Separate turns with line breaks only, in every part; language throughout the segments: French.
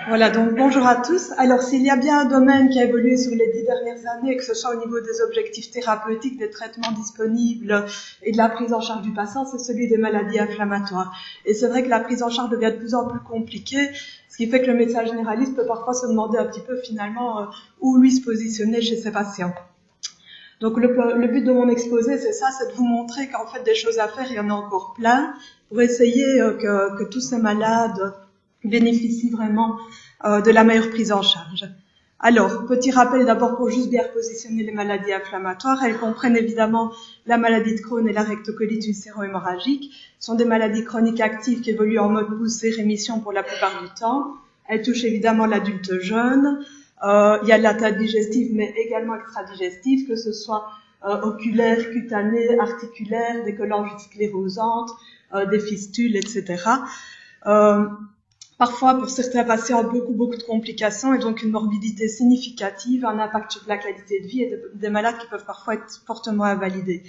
Voilà, donc bonjour à tous. Alors, s'il y a bien un domaine qui a évolué sur les 10 dernières années, que ce soit au niveau des objectifs thérapeutiques, des traitements disponibles et de la prise en charge du patient, c'est celui des maladies inflammatoires. Et c'est vrai que la prise en charge devient de plus en plus compliquée, ce qui fait que le médecin généraliste peut parfois se demander un petit peu finalement où lui se positionner chez ses patients. Donc le but de mon exposé, c'est ça, c'est de vous montrer qu'en fait des choses à faire, il y en a encore plein, pour essayer que tous ces malades bénéficient vraiment de la meilleure prise en charge. Alors, petit rappel d'abord pour juste bien repositionner les maladies inflammatoires. Elles comprennent évidemment la maladie de Crohn et la rectocolite ulcéro-hémorragique. Ce sont des maladies chroniques actives qui évoluent en mode poussée-rémission pour la plupart du temps. Elles touchent évidemment l'adulte jeune. Il y a de l'atteinte digestive, mais également extradigestive, que ce soit oculaire, cutanée, articulaire, des cholangites sclérosantes, des fistules, etc. Parfois, pour certains patients, beaucoup de complications et donc une morbidité significative, un impact sur la qualité de vie et des malades qui peuvent parfois être fortement invalidés.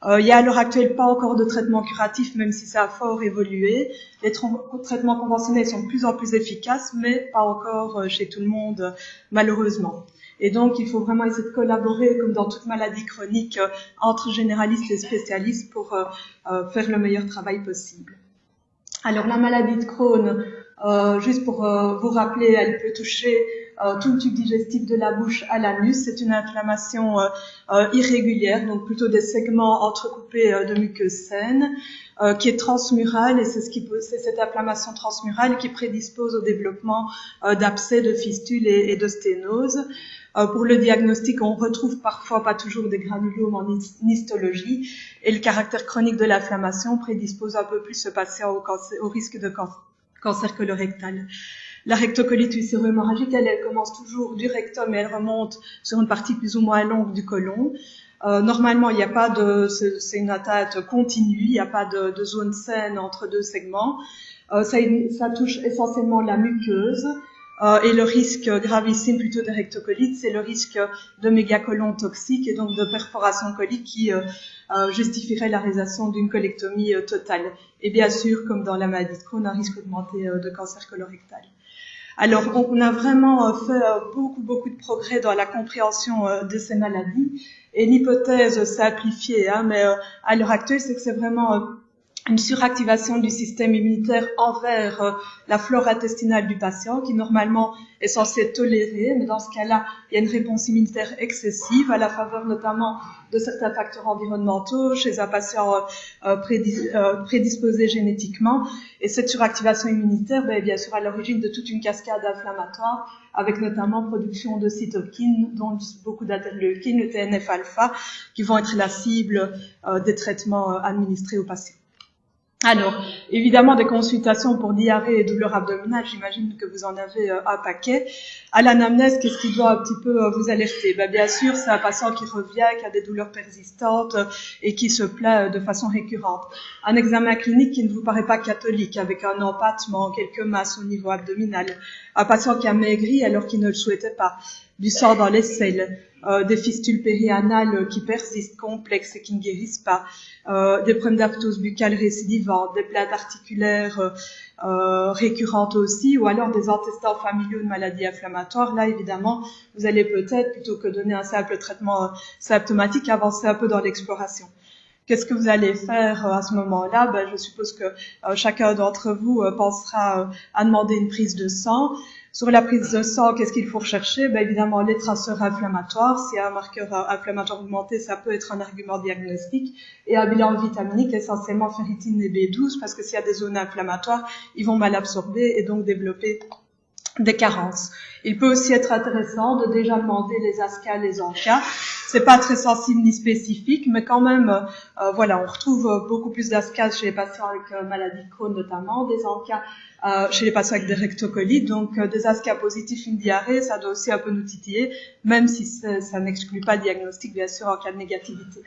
Il y a à l'heure actuelle pas encore de traitement curatif, même si ça a fort évolué. Les traitements conventionnels sont de plus en plus efficaces, mais pas encore chez tout le monde, malheureusement. Et donc, il faut vraiment essayer de collaborer, comme dans toute maladie chronique, entre généralistes et spécialistes pour faire le meilleur travail possible. Alors, la maladie de Crohn, juste pour vous rappeler, elle peut toucher tout le tube digestif de la bouche à l'anus. C'est une inflammation irrégulière, donc plutôt des segments entrecoupés de muqueuses saines, qui est transmurale, et c'est cette inflammation transmurale qui prédispose au développement d'abcès, de fistules et de sténoses. Pour le diagnostic, on retrouve parfois, pas toujours, des granulomes en histologie, et le caractère chronique de l'inflammation prédispose un peu plus ce patient au risque de cancer colorectal. La rectocolite ulcéro-hémorragique, elle commence toujours du rectum et elle remonte sur une partie plus ou moins longue du côlon. Normalement, il n'y a pas c'est une atteinte continue, il n'y a pas de zone saine entre deux segments. Ça touche essentiellement la muqueuse. Et le risque gravissime plutôt de rectocolite, c'est le risque de mégacolon toxique et donc de perforation colique qui justifierait la réalisation d'une colectomie totale. Et bien sûr, comme dans la maladie de Crohn, un risque augmenté de cancer colorectal. Alors, on a vraiment fait beaucoup de progrès dans la compréhension de ces maladies. Et l'hypothèse simplifiée, mais à l'heure actuelle, c'est que c'est vraiment une suractivation du système immunitaire envers la flore intestinale du patient, qui normalement est censée être tolérée, mais dans ce cas-là, il y a une réponse immunitaire excessive à la faveur notamment de certains facteurs environnementaux chez un patient prédisposé génétiquement. Et cette suractivation immunitaire est bien sûr à l'origine de toute une cascade inflammatoire, avec notamment production de cytokines, dont beaucoup d'interleukines, le TNF-alpha, qui vont être la cible des traitements administrés aux patients. Alors, évidemment, des consultations pour diarrhée et douleurs abdominales, j'imagine que vous en avez un paquet. À l'anamnèse, qu'est-ce qui doit un petit peu vous alerter? Bien sûr, c'est un patient qui revient, qui a des douleurs persistantes et qui se plaint de façon récurrente. Un examen clinique qui ne vous paraît pas catholique, avec un empattement, quelques masses au niveau abdominal. Un patient qui a maigri alors qu'il ne le souhaitait pas. Du sang dans les selles. Des fistules périanales qui persistent, complexes et qui ne guérissent pas, des problèmes d'aptose buccale récidivantes, des plaintes articulaires récurrentes aussi, ou alors des antécédents familiaux de maladies inflammatoires. Là, évidemment, vous allez peut-être, plutôt que donner un simple traitement symptomatique, avancer un peu dans l'exploration. Qu'est-ce que vous allez faire à ce moment-là? Je suppose que chacun d'entre vous pensera à demander une prise de sang. Sur la prise de sang, qu'est-ce qu'il faut rechercher? Évidemment, les traceurs inflammatoires. S'il y a un marqueur inflammatoire augmenté, ça peut être un argument diagnostique. Et un bilan vitaminique, essentiellement ferritine et B12, parce que s'il y a des zones inflammatoires, ils vont mal absorber et donc développer des carences. Il peut aussi être intéressant de déjà demander les ASCA, les ANCA. C'est pas très sensible ni spécifique, mais quand même, voilà, on retrouve beaucoup plus d'ASCA chez les patients avec maladie de Crohn notamment, des ANCA chez les patients avec des rectocolites. Donc des ASCA positifs, une diarrhée, ça doit aussi un peu nous titiller, même si ça n'exclut pas le diagnostic, bien sûr, en cas de négativité.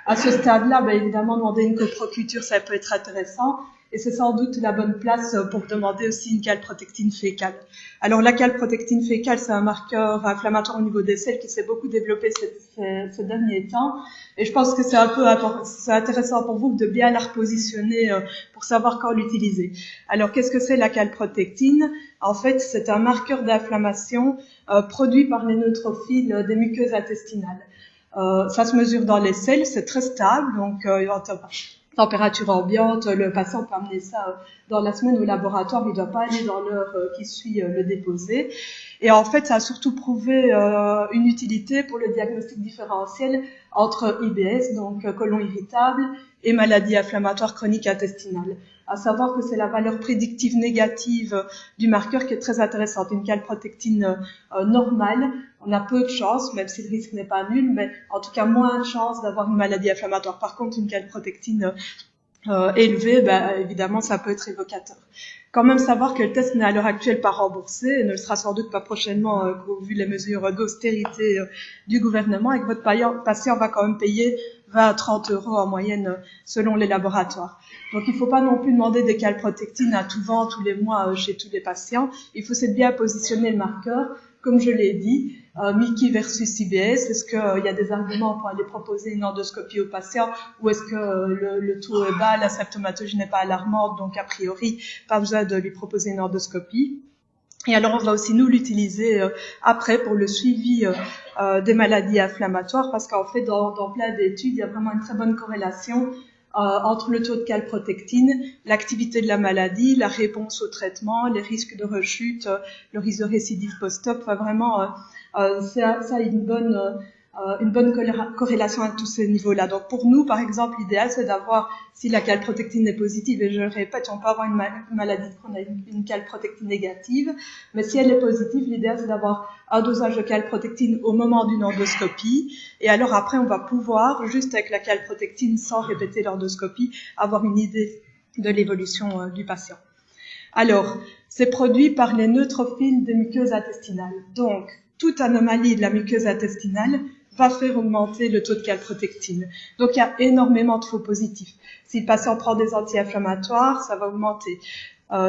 À ce stade-là, évidemment, demander une coproculture, ça peut être intéressant. et c'est sans doute la bonne place pour demander aussi une calprotectine fécale. Alors la calprotectine fécale, c'est un marqueur inflammatoire au niveau des selles qui s'est beaucoup développé ces derniers temps, et je pense que c'est intéressant pour vous de bien la repositionner pour savoir quand l'utiliser. Alors qu'est-ce que c'est la calprotectine? En fait, c'est un marqueur d'inflammation produit par les neutrophiles des muqueuses intestinales. Ça se mesure dans les selles, c'est très stable, donc température ambiante, le patient peut amener ça dans la semaine au laboratoire, il ne doit pas aller dans l'heure qui suit le déposer. Et en fait, ça a surtout prouvé une utilité pour le diagnostic différentiel entre IBS, donc côlon irritable, et maladie inflammatoire chronique intestinale. À savoir que c'est la valeur prédictive négative du marqueur qui est très intéressante. Une calprotectine normale, on a peu de chance, même si le risque n'est pas nul, mais en tout cas moins de chance d'avoir une maladie inflammatoire. Par contre, une calprotectine élevée, évidemment, ça peut être évocateur. Quand même savoir que le test n'est à l'heure actuelle pas remboursé et ne le sera sans doute pas prochainement vu les mesures d'austérité du gouvernement, et que votre patient va quand même payer 20 à 30 euros en moyenne selon les laboratoires. Donc il ne faut pas non plus demander des calprotectines à tout vent tous les mois chez tous les patients. Il faut c'est bien positionner le marqueur. Comme je l'ai dit, MICI versus IBS, est-ce qu'il y a des arguments pour aller proposer une endoscopie au patient ou est-ce que le taux est bas, la symptomatologie n'est pas alarmante, donc a priori, pas besoin de lui proposer une endoscopie. Et alors, on va aussi nous l'utiliser après pour le suivi des maladies inflammatoires parce qu'en fait, dans plein d'études, il y a vraiment une très bonne corrélation entre le taux de calprotectine, l'activité de la maladie, la réponse au traitement, les risques de rechute, le risque de récidive post-op. Enfin, vraiment, ça a une bonne corrélation à tous ces niveaux-là. Donc pour nous, par exemple, l'idéal, c'est d'avoir, si la calprotectine est positive, et je le répète, on peut avoir une maladie chronique, une calprotectine négative, mais si elle est positive, l'idéal, c'est d'avoir un dosage de calprotectine au moment d'une endoscopie, et alors après, on va pouvoir, juste avec la calprotectine, sans répéter l'endoscopie, avoir une idée de l'évolution du patient. Alors, c'est produit par les neutrophiles des muqueuses intestinales. Donc, toute anomalie de la muqueuse intestinale va faire augmenter le taux de calprotectine. Donc, il y a énormément de faux positifs. Si le patient prend des anti-inflammatoires, ça va augmenter.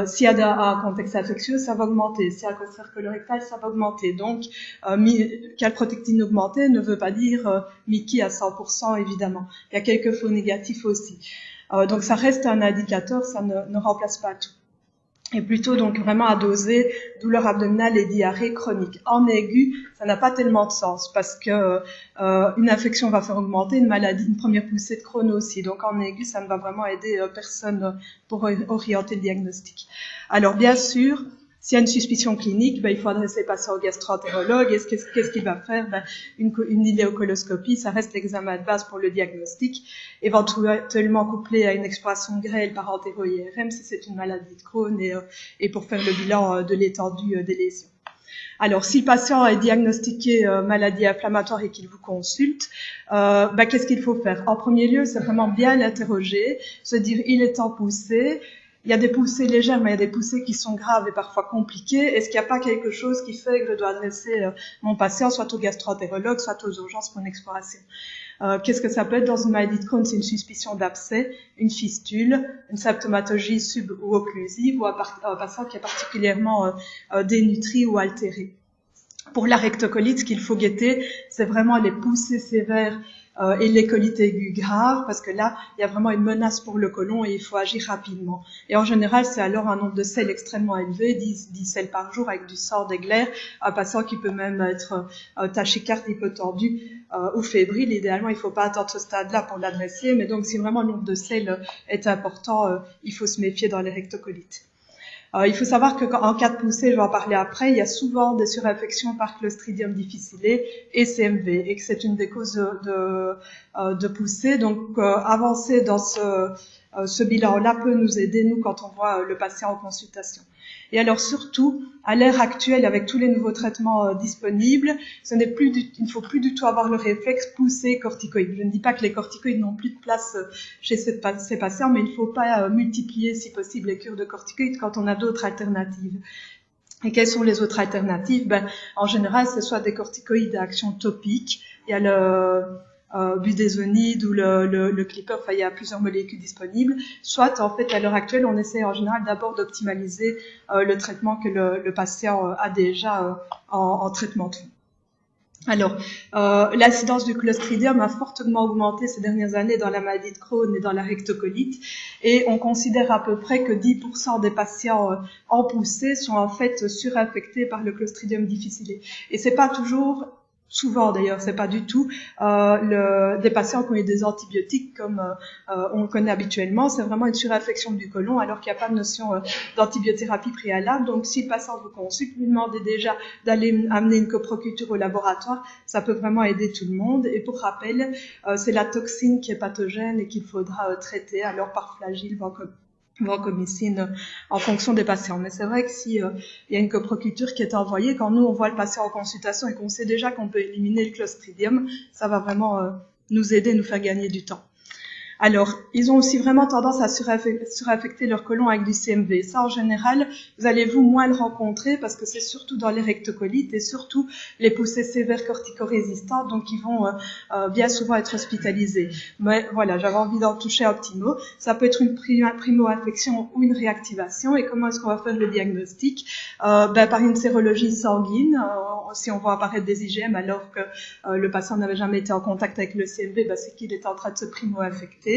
S'il y a un contexte infectieux, ça va augmenter. S'il y a un cancer colorectal, ça va augmenter. Donc, calprotectine augmentée ne veut pas dire MICI à 100%, évidemment. Il y a quelques faux négatifs aussi. Donc, ça reste un indicateur, ça ne remplace pas tout. Et plutôt donc vraiment à doser douleur abdominale et diarrhée chronique. En aigu, ça n'a pas tellement de sens parce que une infection va faire augmenter une maladie, une première poussée de Crohn aussi. Donc en aigu, ça ne va vraiment aider personne pour orienter le diagnostic. Alors bien sûr, s'il y a une suspicion clinique, il faut adresser le patient au gastro-entérologue. Et qu'est-ce qu'il va faire? Une iléocoloscopie, ça reste l'examen de base pour le diagnostic, éventuellement couplé à une exploration grêle par entéro-IRM si c'est une maladie de Crohn et pour faire le bilan de l'étendue des lésions. Alors, si le patient est diagnostiqué maladie inflammatoire et qu'il vous consulte, qu'est-ce qu'il faut faire? En premier lieu, c'est vraiment bien l'interroger, se dire il est en poussée. Il y a des poussées légères, mais il y a des poussées qui sont graves et parfois compliquées. Est-ce qu'il n'y a pas quelque chose qui fait que je dois adresser mon patient soit au gastro-entérologue, soit aux urgences pour une exploration? Qu'est-ce que ça peut être dans une maladie de Crohn? C'est une suspicion d'abcès, une fistule, une symptomatologie sub- ou occlusive, ou un patient qui est particulièrement dénutri ou altéré. Pour la rectocolite, ce qu'il faut guetter, c'est vraiment les poussées sévères et les colites aiguës graves, parce que là, il y a vraiment une menace pour le côlon et il faut agir rapidement. Et en général, c'est alors un nombre de selles extrêmement élevé, 10 selles par jour avec du sang d'Egler, un patient qui peut même être tachycarde, hypotendu ou fébrile. Idéalement, il ne faut pas attendre ce stade-là pour l'adresser, mais donc si vraiment le nombre de selles est important, il faut se méfier dans les rectocolites. Il faut savoir qu'en cas de poussée, je vais en parler après, il y a souvent des surinfections par Clostridium difficile et CMV, et que c'est une des causes de poussée. Donc, avancer dans ce bilan-là peut nous aider, nous, quand on voit le patient en consultation. Et alors, surtout, à l'ère actuelle, avec tous les nouveaux traitements disponibles, il ne faut plus du tout avoir le réflexe poussée corticoïde. Je ne dis pas que les corticoïdes n'ont plus de place chez ces patients, mais il ne faut pas multiplier, si possible, les cures de corticoïdes quand on a d'autres alternatives. Et quelles sont les autres alternatives? En général, ce soit des corticoïdes à action topique. Il y a budesonide ou le clipper, enfin il y a plusieurs molécules disponibles, soit en fait à l'heure actuelle on essaie en général d'abord d'optimaliser le traitement que le patient a déjà en traitement de fond. Alors, l'incidence du Clostridium a fortement augmenté ces dernières années dans la maladie de Crohn et dans la rectocolite, et on considère à peu près que 10% des patients en poussée sont en fait surinfectés par le Clostridium difficile. Et c'est pas toujours, souvent d'ailleurs, c'est pas du tout des patients qui ont eu des antibiotiques comme on le connaît habituellement. C'est vraiment une surinfection du côlon alors qu'il n'y a pas de notion d'antibiothérapie préalable. Donc si le patient vous consulte, lui demandez déjà d'aller amener une coproculture au laboratoire. Ça peut vraiment aider tout le monde. Et pour rappel, c'est la toxine qui est pathogène et qu'il faudra traiter alors par flagelle, vancomycine en fonction des patients. Mais c'est vrai que si il y a une coproculture qui est envoyée, quand nous on voit le patient en consultation et qu'on sait déjà qu'on peut éliminer le Clostridium, ça va vraiment nous aider, nous faire gagner du temps. Alors, ils ont aussi vraiment tendance à surinfecter leur côlon avec du CMV. Ça, en général, vous allez vous moins le rencontrer parce que c'est surtout dans les rectocolites et surtout les poussées sévères corticorésistantes, donc ils vont bien souvent être hospitalisés. Mais voilà, j'avais envie d'en toucher un petit mot. Ça peut être une primo-infection ou une réactivation. Et comment est-ce qu'on va faire le diagnostic? Par une sérologie sanguine. Si on voit apparaître des IgM alors que le patient n'avait jamais été en contact avec le CMV, c'est qu'il était en train de se primo-infecter.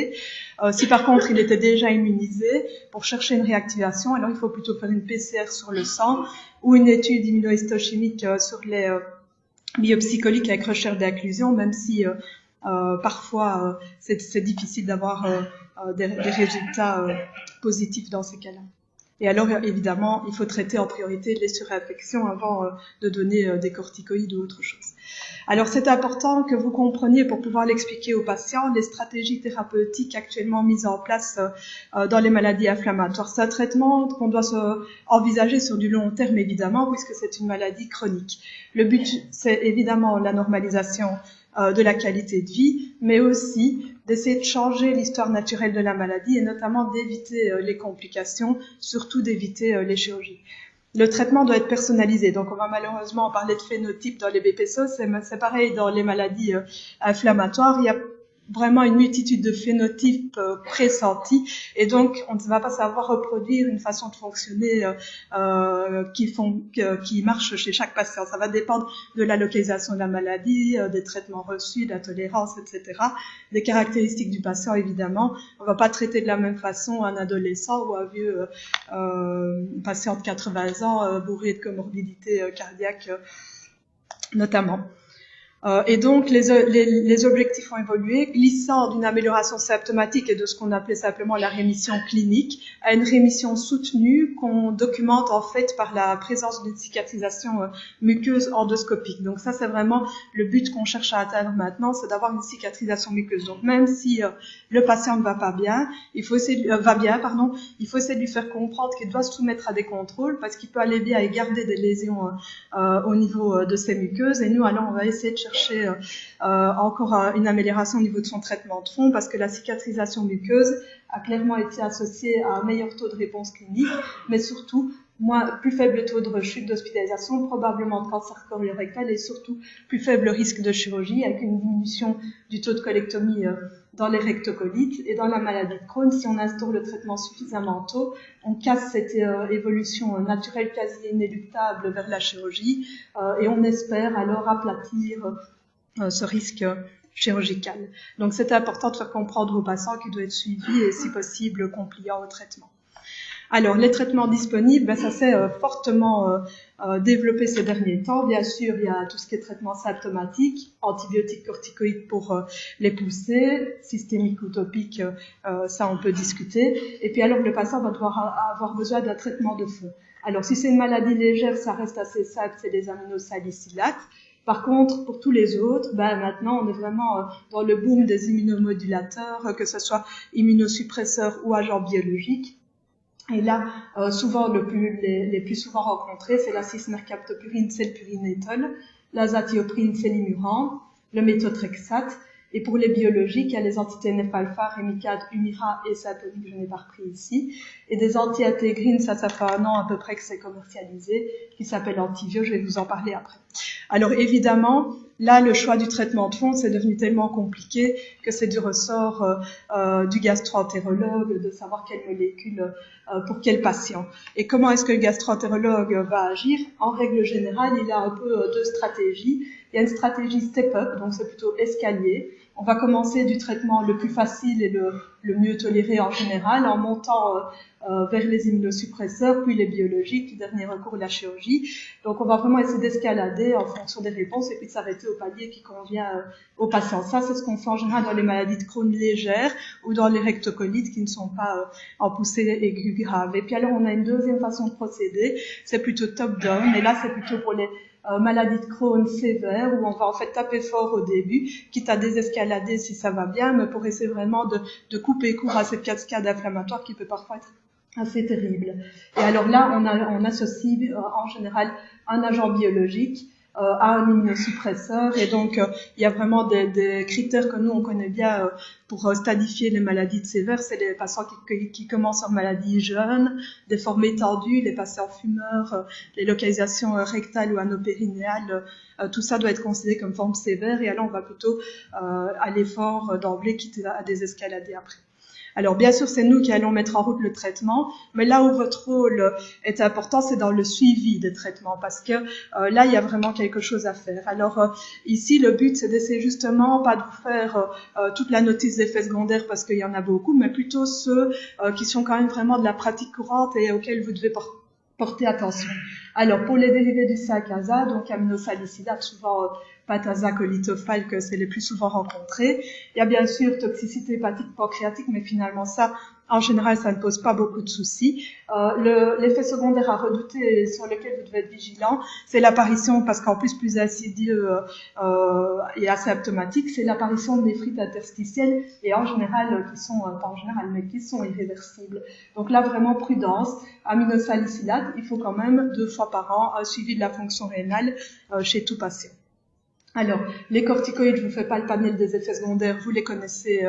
Si par contre il était déjà immunisé, pour chercher une réactivation, alors il faut plutôt faire une PCR sur le sang ou une étude immunohistochimique sur les biopsies coliques avec recherche d'inclusion, même si parfois c'est difficile d'avoir des résultats positifs dans ces cas-là. Et alors, évidemment, il faut traiter en priorité les surinfections avant de donner des corticoïdes ou autre chose. Alors, c'est important que vous compreniez, pour pouvoir l'expliquer aux patients, les stratégies thérapeutiques actuellement mises en place dans les maladies inflammatoires. C'est un traitement qu'on doit envisager sur du long terme, évidemment, puisque c'est une maladie chronique. Le but, c'est évidemment la normalisation de la qualité de vie, mais aussi d'essayer de changer l'histoire naturelle de la maladie et notamment d'éviter les complications, surtout d'éviter les chirurgies. Le traitement doit être personnalisé, donc on va malheureusement parler de phénotype dans les BPSO, c'est pareil dans les maladies inflammatoires, il y a vraiment une multitude de phénotypes pressentis et donc on ne va pas savoir reproduire une façon de fonctionner qui marche chez chaque patient. Ça va dépendre de la localisation de la maladie, des traitements reçus, de la tolérance, etc., des caractéristiques du patient évidemment. On ne va pas traiter de la même façon un adolescent ou un vieux patient de 80 ans bourré de comorbidités cardiaques notamment. Et donc, les objectifs ont évolué, glissant d'une amélioration symptomatique et de ce qu'on appelait simplement la rémission clinique à une rémission soutenue qu'on documente en fait par la présence d'une cicatrisation muqueuse endoscopique. Donc ça, c'est vraiment le but qu'on cherche à atteindre maintenant, c'est d'avoir une cicatrisation muqueuse. Donc même si le patient ne va pas bien, il faut essayer de lui faire comprendre qu'il doit se soumettre à des contrôles parce qu'il peut aller bien et garder des lésions au niveau de ses muqueuses. Et nous, alors, on va essayer de chercher encore une amélioration au niveau de son traitement de fond parce que la cicatrisation muqueuse a clairement été associée à un meilleur taux de réponse clinique, mais surtout plus faible taux de rechute, d'hospitalisation, probablement de cancer colorectal et surtout plus faible risque de chirurgie avec une diminution du taux de colectomie dans les rectocolites. Et dans la maladie de Crohn, si on instaure le traitement suffisamment tôt, on casse cette évolution naturelle quasi inéluctable vers la chirurgie et on espère alors aplatir ce risque chirurgical. Donc c'est important de faire comprendre aux patients qu'il doit être suivi et si possible compliant au traitement. Alors, les traitements disponibles, ça s'est fortement développé ces derniers temps. Bien sûr, il y a tout ce qui est traitement symptomatique, antibiotiques corticoïdes pour les poussées, systémique ou topique, ça on peut discuter. Et puis alors, le patient va devoir avoir besoin d'un traitement de fond. Alors, si c'est une maladie légère, ça reste assez simple, c'est les aminosalicylates. Par contre, pour tous les autres, maintenant, on est vraiment dans le boom des immunomodulateurs, que ce soit immunosuppresseurs ou agents biologiques. Et là, souvent, les plus souvent rencontrés, c'est la cis-mercaptopurine, c'est le pyrinétol, l'azatioprine, c'est l'Imuran, le méthotrexate. Et pour les biologiques, il y a les anti-TNF-alpha, Remicade, Humira et Saponine, que je n'ai pas repris ici. et des anti-intégrines, ça fait 1 an à peu près que c'est commercialisé, qui s'appelle Antivio, je vais vous en parler après. Alors évidemment, là, le choix du traitement de fond, c'est devenu tellement compliqué que c'est du ressort du gastro-entérologue de savoir quelle molécule pour quel patient. Et comment est-ce que le gastro-entérologue va agir? En règle générale, il a un peu 2 stratégies. Il y a une stratégie step-up, donc c'est plutôt escalier. On va commencer du traitement le plus facile et le mieux toléré en général, en montant vers les immunosuppresseurs, puis les biologiques, puis dernier recours la chirurgie. Donc on va vraiment essayer d'escalader en fonction des réponses et puis de s'arrêter au palier qui convient aux patients. Ça, c'est ce qu'on fait en général dans les maladies de Crohn légères ou dans les rectocolites qui ne sont pas en poussée aiguë grave. Et puis alors on a une deuxième façon de procéder, c'est plutôt top-down, et là c'est plutôt pour les maladie de Crohn sévère où on va en fait taper fort au début, quitte à désescalader si ça va bien, mais pour essayer vraiment de couper court à cette cascade inflammatoire qui peut parfois être assez terrible. Et alors là, on associe en général un agent biologique à un immunosuppresseur, et donc il y a vraiment des critères que nous on connaît bien pour stadifier les maladies sévères. C'est les patients qui commencent en maladie jeune, des formes étendues, les patients fumeurs, les localisations rectales ou anopérinéales, tout ça doit être considéré comme forme sévère, et alors on va plutôt aller fort d'emblée, quitte à désescalader après. Alors bien sûr, c'est nous qui allons mettre en route le traitement, mais là où votre rôle est important, c'est dans le suivi des traitements, parce que là, il y a vraiment quelque chose à faire. Alors ici, le but, c'est d'essayer justement pas de vous faire toute la notice d'effets secondaires, parce qu'il y en a beaucoup, mais plutôt ceux qui sont quand même vraiment de la pratique courante et auxquels vous devez porter attention. Alors, pour les dérivés du CACASA, donc aminosalicylate, souvent Patasa, colitophale, que c'est les plus souvent rencontrés. Il y a bien sûr toxicité hépatique pancréatique, mais finalement ça, en général, ça ne pose pas beaucoup de soucis. L'effet secondaire à redouter et sur lequel vous devez être vigilant, c'est l'apparition, parce qu'en plus insidieux et asymptomatique, c'est l'apparition de néphrite interstitielle, et en général, qui sont, pas en général, mais qui sont irréversibles. Donc là, vraiment prudence. Aminosalicylate, il faut quand même 2 fois par an un suivi de la fonction rénale chez tout patient. Alors, les corticoïdes, je ne vous fais pas le panel des effets secondaires, vous les connaissez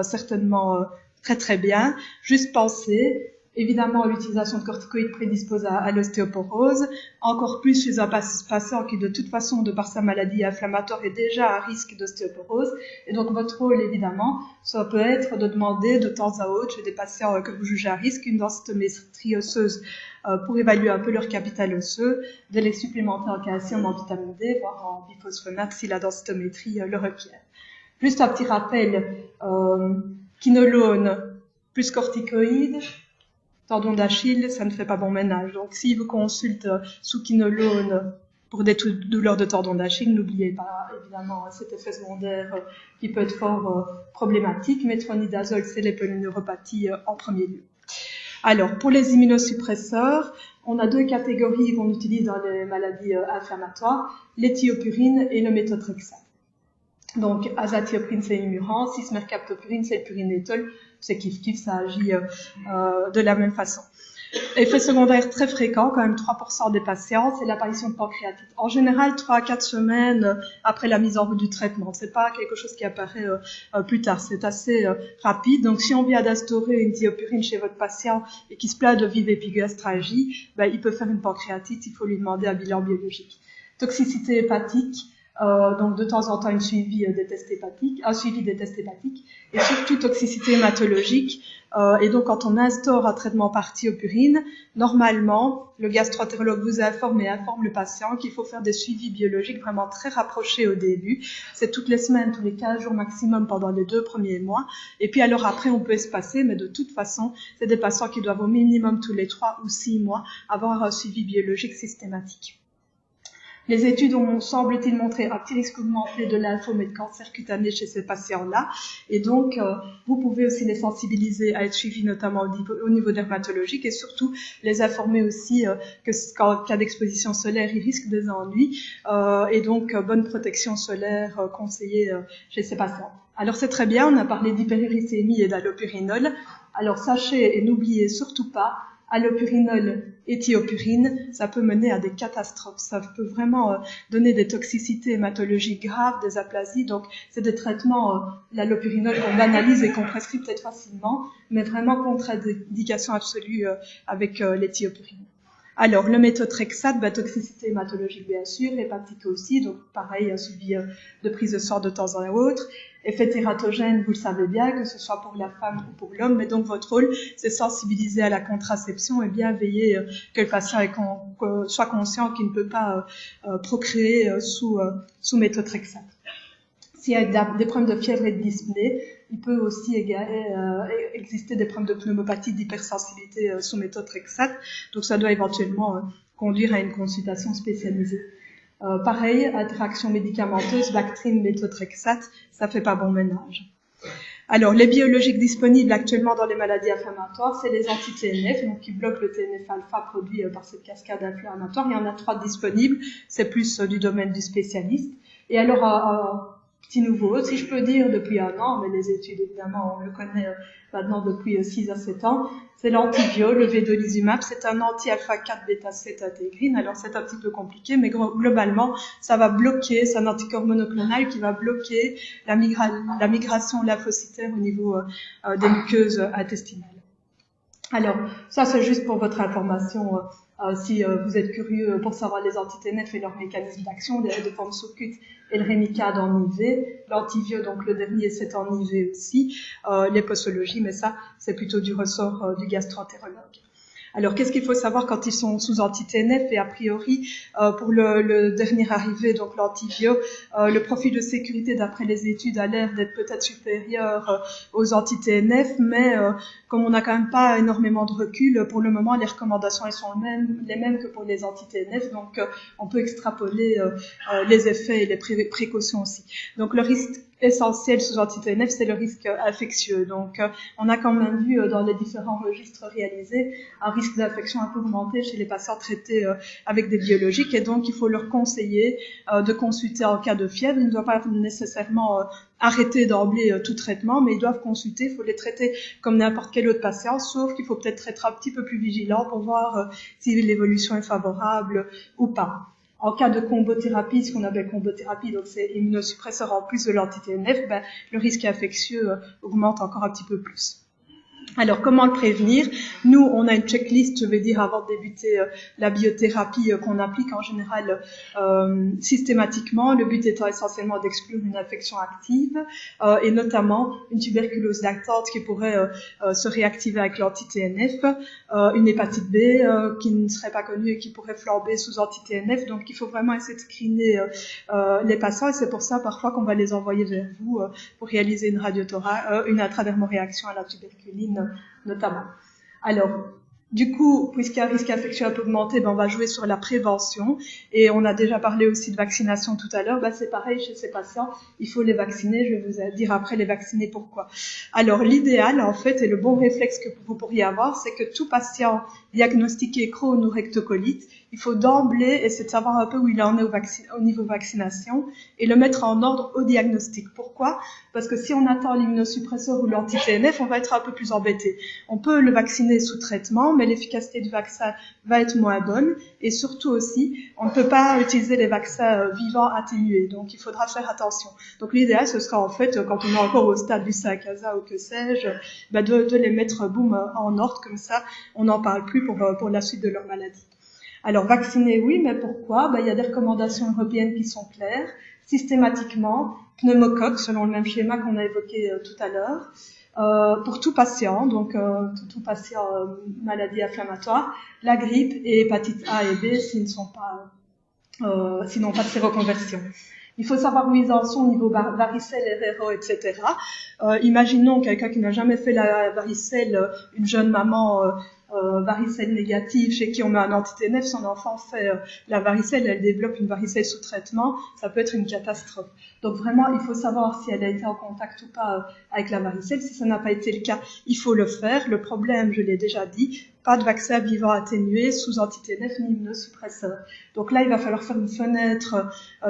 certainement très très bien. Juste penser, évidemment, l'utilisation de corticoïdes prédispose à l'ostéoporose, encore plus chez un patient qui, de toute façon, de par sa maladie inflammatoire, est déjà à risque d'ostéoporose. Et donc, votre rôle, évidemment, ça peut être de demander de temps à autre, chez des patients que vous jugez à risque, une densitométrie osseuse pour évaluer un peu leur capital osseux, de les supplémenter en calcium, en vitamine D, voire en biphosphonate si la densitométrie le requiert. Juste un petit rappel, quinolone plus corticoïdes, tendon d'Achille, ça ne fait pas bon ménage. Donc, s'il vous consulte sous quinolone pour des douleurs de tendon d'Achille, n'oubliez pas, évidemment, cet effet secondaire qui peut être fort problématique. Métronidazole, c'est les polyneuropathies en premier lieu. Alors, pour les immunosuppresseurs, on a 2 catégories qu'on utilise dans les maladies inflammatoires, l'éthiopurine et le méthotrexate. Donc, azathioprine, c'est Imuran, cismercaptopurine, c'est le purinétol, c'est kiff-kiff, ça agit de la même façon. Effet secondaire très fréquent, quand même 3% des patients, c'est l'apparition de pancréatite. En général, 3 à 4 semaines après la mise en route du traitement. C'est pas quelque chose qui apparaît plus tard, c'est assez rapide. Donc, si on vient d'instaurer une thiopurine chez votre patient et qu'il se plaint de vive épigastralgie, il peut faire une pancréatite, il faut lui demander un bilan biologique. Toxicité hépatique, donc de temps en temps un suivi des tests hépatiques, et surtout toxicité hématologique. Et donc quand on instaure un traitement par thiopurine, normalement le gastro-entérologue vous informe et informe le patient qu'il faut faire des suivis biologiques vraiment très rapprochés au début. C'est toutes les semaines, tous les 15 jours maximum pendant les 2 premiers mois. Et puis alors après on peut espacer, mais de toute façon c'est des patients qui doivent au minimum tous les 3 ou 6 mois avoir un suivi biologique systématique. Les études ont, semble-t-il, montré un petit risque augmenté de lymphome et de cancer cutané chez ces patients-là. Et donc, vous pouvez aussi les sensibiliser à être suivis, notamment au niveau dermatologique, et surtout les informer aussi qu'en cas d'exposition solaire, ils risquent des ennuis. Et donc, bonne protection solaire conseillée chez ces patients. Alors, c'est très bien, on a parlé d'hyperuricémie et d'allopurinol. Alors, sachez et n'oubliez surtout pas, allopurinol éthiopurine, ça peut mener à des catastrophes. Ça peut vraiment donner des toxicités hématologiques graves, des aplasies. Donc, c'est des traitements, l'allopurinol qu'on analyse et qu'on prescrit peut-être facilement, mais vraiment contre-indication absolue avec l'éthiopurine. Alors, le méthotrexate, toxicité hématologique bien sûr, hépatite aussi, donc pareil, suivi de prise de sang de temps en autre. Effet tératogène, vous le savez bien, que ce soit pour la femme ou pour l'homme, mais donc votre rôle, c'est sensibiliser à la contraception et bien veiller que le patient soit conscient qu'il ne peut pas procréer sous méthotrexate. S'il y a des problèmes de fièvre et de dyspnée, il peut aussi exister des problèmes de pneumopathie, d'hypersensibilité sous méthotrexate. Donc, ça doit éventuellement conduire à une consultation spécialisée. Pareil, interaction médicamenteuse, Bactrim, méthotrexate, ça fait pas bon ménage. Alors, les biologiques disponibles actuellement dans les maladies inflammatoires, c'est les anti-TNF, donc qui bloquent le TNF-alpha produit par cette cascade inflammatoire. Il y en a 3 disponibles, c'est plus du domaine du spécialiste. Et alors, petit nouveau, si je peux dire, depuis 1 an, mais les études, évidemment, on le connaît maintenant depuis 6 à 7 ans, c'est l'antibio, le vedolizumab, c'est un anti-alpha-4 bêta-7 intégrine. Alors, c'est un petit peu compliqué, mais globalement, ça va bloquer, c'est un anticorps monoclonal qui va bloquer la migration lymphocytaire au niveau des muqueuses intestinales. Alors, ça, c'est juste pour votre information. Si vous êtes curieux pour savoir les anti-TNF et leur mécanisme d'action, les formes sous-cutes et le Remicade en IV, l'antivio, donc le dernier, c'est en IV aussi, les posologies, mais ça, c'est plutôt du ressort du gastroentérologue. Alors, qu'est-ce qu'il faut savoir quand ils sont sous anti-TNF? Et a priori, pour le dernier arrivé, donc l'antivio, le profil de sécurité d'après les études a l'air d'être peut-être supérieur aux anti-TNF, mais comme on n'a quand même pas énormément de recul, pour le moment, les recommandations elles sont les mêmes que pour les anti-TNF, donc on peut extrapoler les effets et les précautions aussi. Donc, le risque essentiel sous anti-TNF, c'est le risque infectieux. Donc, on a quand même vu dans les différents registres réalisés un risque d'infection un peu augmenté chez les patients traités avec des biologiques, et donc il faut leur conseiller de consulter en cas de fièvre. Ils ne doivent pas nécessairement arrêter d'emblée tout traitement, mais ils doivent consulter. Il faut les traiter comme n'importe quel autre patient, sauf qu'il faut peut-être être un petit peu plus vigilant pour voir si l'évolution est favorable ou pas. En cas de combothérapie, ce qu'on appelle combothérapie, donc c'est immunosuppresseur en plus de l'anti-TNF, le risque infectieux augmente encore un petit peu plus. Alors, comment le prévenir? Nous, on a une checklist, je vais dire, avant de débuter la biothérapie qu'on applique en général systématiquement. Le but étant essentiellement d'exclure une infection active et notamment une tuberculose latente qui pourrait se réactiver avec l'anti-TNF, une hépatite B qui ne serait pas connue et qui pourrait flamber sous anti-TNF. Donc, il faut vraiment essayer de screener les patients, et c'est pour ça parfois qu'on va les envoyer vers vous pour réaliser une intradermoréaction à la tuberculine notamment. Alors, du coup, puisqu'il y a un risque infectieux un peu augmenté, on va jouer sur la prévention. Et on a déjà parlé aussi de vaccination tout à l'heure. C'est pareil chez ces patients. Il faut les vacciner. Je vais vous dire après les vacciner pourquoi. Alors, l'idéal, en fait, et le bon réflexe que vous pourriez avoir, c'est que tout patient diagnostiqué Crohn ou rectocolite, il faut d'emblée essayer de savoir un peu où il en est au niveau vaccination et le mettre en ordre au diagnostic. Pourquoi? Parce que si on attend l'immunosuppresseur ou l'anti-TNF, on va être un peu plus embêté. On peut le vacciner sous traitement, mais l'efficacité du vaccin va être moins bonne. Et surtout aussi, on ne peut pas utiliser les vaccins vivants atténués. Donc, il faudra faire attention. Donc, l'idéal, ce sera en fait, quand on est encore au stade du Saint-Casa ou que sais-je, de les mettre, en ordre. Comme ça, on n'en parle plus pour la suite de leur maladie. Alors, vacciner, oui, mais pourquoi? Il y a des recommandations européennes qui sont claires. Systématiquement, pneumocoque, selon le même schéma qu'on a évoqué tout à l'heure, pour tout patient, donc tout patient maladie inflammatoire, la grippe et hépatite A et B s'ils n'ont pas de séroconversion. Il faut savoir où ils en sont au niveau varicelle, RRO, etc. Imaginons quelqu'un qui n'a jamais fait la varicelle, une jeune maman varicelle négative chez qui on met un anti-TNF, son enfant fait la varicelle, elle développe une varicelle sous traitement, ça peut être une catastrophe. Donc vraiment, il faut savoir si elle a été en contact ou pas avec la varicelle. Si ça n'a pas été le cas, il faut le faire. Le problème, je l'ai déjà dit, pas de vaccin vivant atténué sous anti-TNF ni immunosuppresseur. Donc là, il va falloir faire une fenêtre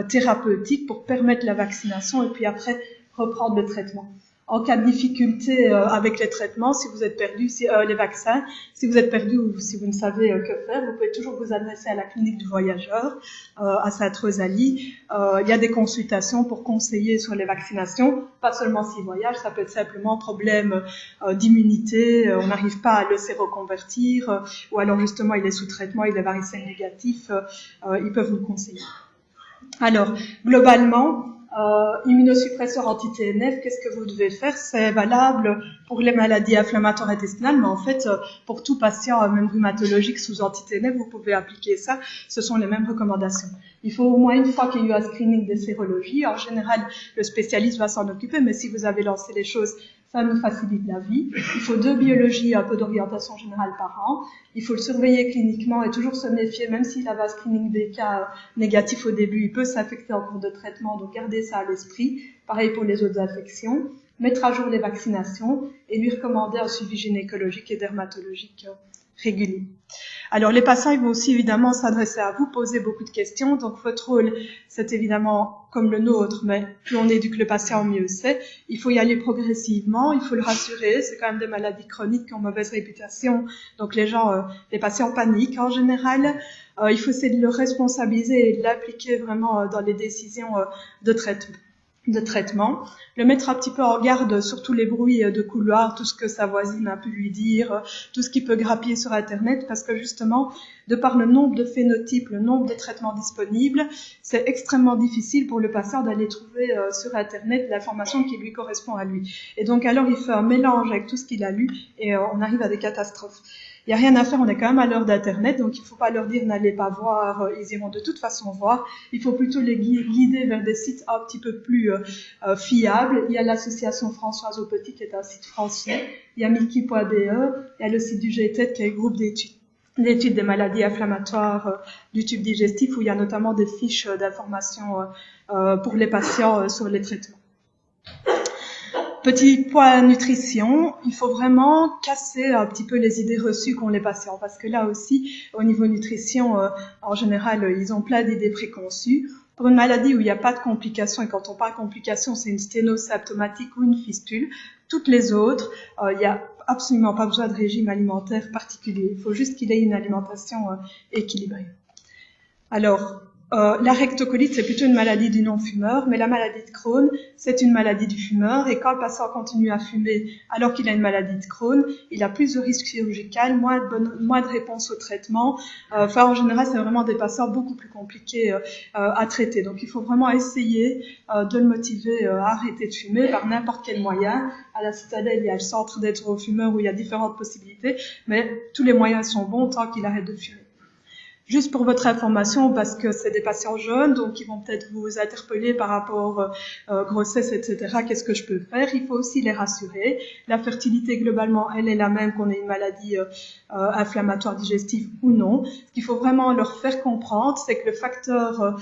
thérapeutique pour permettre la vaccination et puis après reprendre le traitement. En cas de difficulté avec les traitements, si vous êtes perdu, les vaccins, si vous êtes perdu ou si vous ne savez que faire, vous pouvez toujours vous adresser à la clinique du voyageur, à Sainte-Rosalie. Il y a des consultations pour conseiller sur les vaccinations, pas seulement s'il voyage, ça peut être simplement problème d'immunité, on n'arrive pas à le séroconvertir, ou alors justement il est sous traitement, il est varicelle négatif, ils peuvent nous conseiller. Alors, globalement, immunosuppresseur anti-TNF, qu'est-ce que vous devez faire? C'est valable pour les maladies inflammatoires intestinales, mais en fait, pour tout patient, même rhumatologique sous anti-TNF, vous pouvez appliquer ça. Ce sont les mêmes recommandations. Il faut au moins une fois qu'il y a eu un screening des sérologies. En général, le spécialiste va s'en occuper, mais si vous avez lancé les choses, ça nous facilite la vie. Il faut 2 biologies, un peu d'orientation générale par an. Il faut le surveiller cliniquement et toujours se méfier, même s'il avait un screening des cas négatifs au début, il peut s'affecter en cours de traitement, donc gardez ça à l'esprit. Pareil pour les autres infections. Mettre à jour les vaccinations et lui recommander un suivi gynécologique et dermatologique régulier. Alors, les patients, ils vont aussi évidemment s'adresser à vous, poser beaucoup de questions. Donc, votre rôle, c'est évidemment comme le nôtre, mais plus on éduque le patient, mieux c'est. Il faut y aller progressivement, il faut le rassurer. C'est quand même des maladies chroniques qui ont mauvaise réputation. Donc, les patients paniquent en général. Il faut essayer de le responsabiliser et de l'appliquer vraiment dans les décisions de traitement, le mettre un petit peu en garde sur tous les bruits de couloir, tout ce que sa voisine a pu lui dire, tout ce qui peut grappiller sur Internet, parce que justement, de par le nombre de phénotypes, le nombre de traitements disponibles, c'est extrêmement difficile pour le patient d'aller trouver sur Internet l'information qui lui correspond à lui. Et donc alors, il fait un mélange avec tout ce qu'il a lu et on arrive à des catastrophes. Il n'y a rien à faire, on est quand même à l'heure d'Internet, donc il ne faut pas leur dire n'allez pas voir, ils iront de toute façon voir. Il faut plutôt les guider vers des sites un petit peu plus fiables. Il y a l'association Françoise Aupetit qui est un site français, il y a Miki.be, il y a le site du GTED qui est le groupe d'études des maladies inflammatoires du tube digestif où il y a notamment des fiches d'information pour les patients sur les traitements. Petit point nutrition, il faut vraiment casser un petit peu les idées reçues qu'ont les patients, parce que là aussi, au niveau nutrition, en général, ils ont plein d'idées préconçues. Pour une maladie où il n'y a pas de complications, et quand on parle complications, c'est une sténose symptomatique ou une fistule, toutes les autres, il n'y a absolument pas besoin de régime alimentaire particulier. Il faut juste qu'il ait une alimentation équilibrée. Alors, la rectocolite, c'est plutôt une maladie du non-fumeur, mais la maladie de Crohn, c'est une maladie du fumeur. Et quand le patient continue à fumer alors qu'il a une maladie de Crohn, il a plus de risques chirurgicaux, moins de réponse au traitement. En général, c'est vraiment des patients beaucoup plus compliqués à traiter. Donc, il faut vraiment essayer de le motiver à arrêter de fumer par n'importe quel moyen. À la Citadelle, il y a le centre d'aide aux fumeurs où il y a différentes possibilités, mais tous les moyens sont bons tant qu'il arrête de fumer. Juste pour votre information, parce que c'est des patients jeunes, donc ils vont peut-être vous interpeller par rapport grossesse, etc. Qu'est-ce que je peux faire? Il faut aussi les rassurer. La fertilité, globalement, elle est la même qu'on ait une maladie inflammatoire digestive ou non. Ce qu'il faut vraiment leur faire comprendre, c'est que le facteur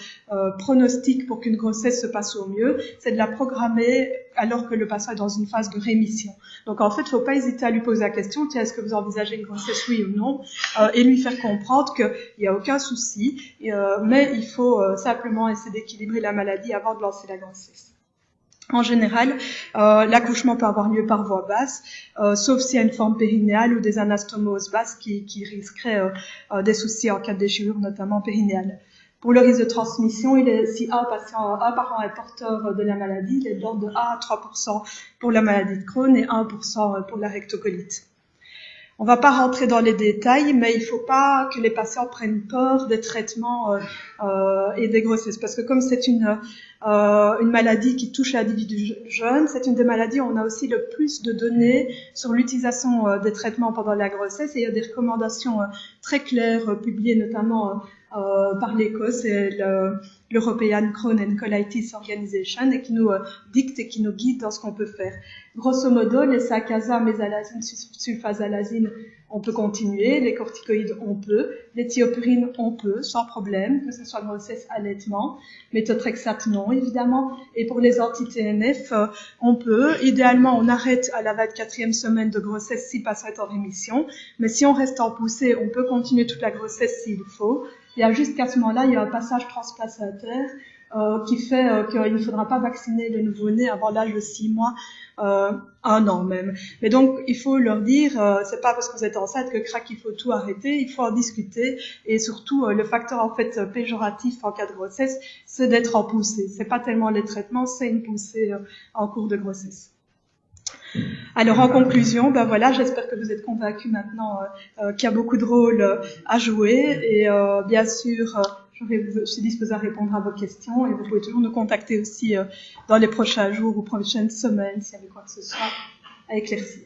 pronostic pour qu'une grossesse se passe au mieux, c'est de la programmer alors que le patient est dans une phase de rémission. Donc en fait, il ne faut pas hésiter à lui poser la question, tiens, est-ce que vous envisagez une grossesse, oui ou non, et lui faire comprendre qu'il n'y a aucun souci, mais il faut simplement essayer d'équilibrer la maladie avant de lancer la grossesse. En général, l'accouchement peut avoir lieu par voie basse, sauf s'il y a une forme périnéale ou des anastomoses basses qui risqueraient des soucis en cas de déchirure, notamment périnéale. Pour le risque de transmission, si un parent est porteur de la maladie, il est de l'ordre de 1 à 3% pour la maladie de Crohn et 1% pour la rectocolite. On va pas rentrer dans les détails, mais il faut pas que les patients prennent peur des traitements et des grossesses, parce que comme c'est une maladie qui touche l'individu jeune, c'est une des maladies où on a aussi le plus de données sur l'utilisation des traitements pendant la grossesse, et il y a des recommandations très claires publiées notamment par l'ECOS et l'European Crohn and Colitis Organization, et qui nous dictent et qui nous guident dans ce qu'on peut faire. Grosso modo, les Sacasa, mésalazine, sulfasalazine, on peut continuer, les corticoïdes, on peut, les thiopurines, on peut, sans problème, que ce soit grossesse, allaitement, méthotrexate, non, évidemment, et pour les anti-TNF, on peut. Idéalement, on arrête à la 24e semaine de grossesse si le patient est en rémission, mais si on reste en poussée, on peut continuer toute la grossesse s'il faut. Il y a juste qu'à ce moment-là, il y a un passage transplacentaire qui fait qu'il ne faudra pas vacciner les nouveau-nés avant l'âge de 6 mois, 1 an même. Mais donc, il faut leur dire, c'est pas parce que vous êtes enceinte que crac, il faut tout arrêter, il faut en discuter, et surtout, le facteur en fait péjoratif en cas de grossesse, c'est d'être en poussée. C'est pas tellement les traitements, c'est une poussée en cours de grossesse. Alors en conclusion, ben voilà, j'espère que vous êtes convaincus maintenant qu'il y a beaucoup de rôles à jouer et bien sûr, je suis disposée à répondre à vos questions et vous pouvez toujours nous contacter aussi dans les prochains jours ou prochaines semaines s'il y avait quoi que ce soit à éclaircir.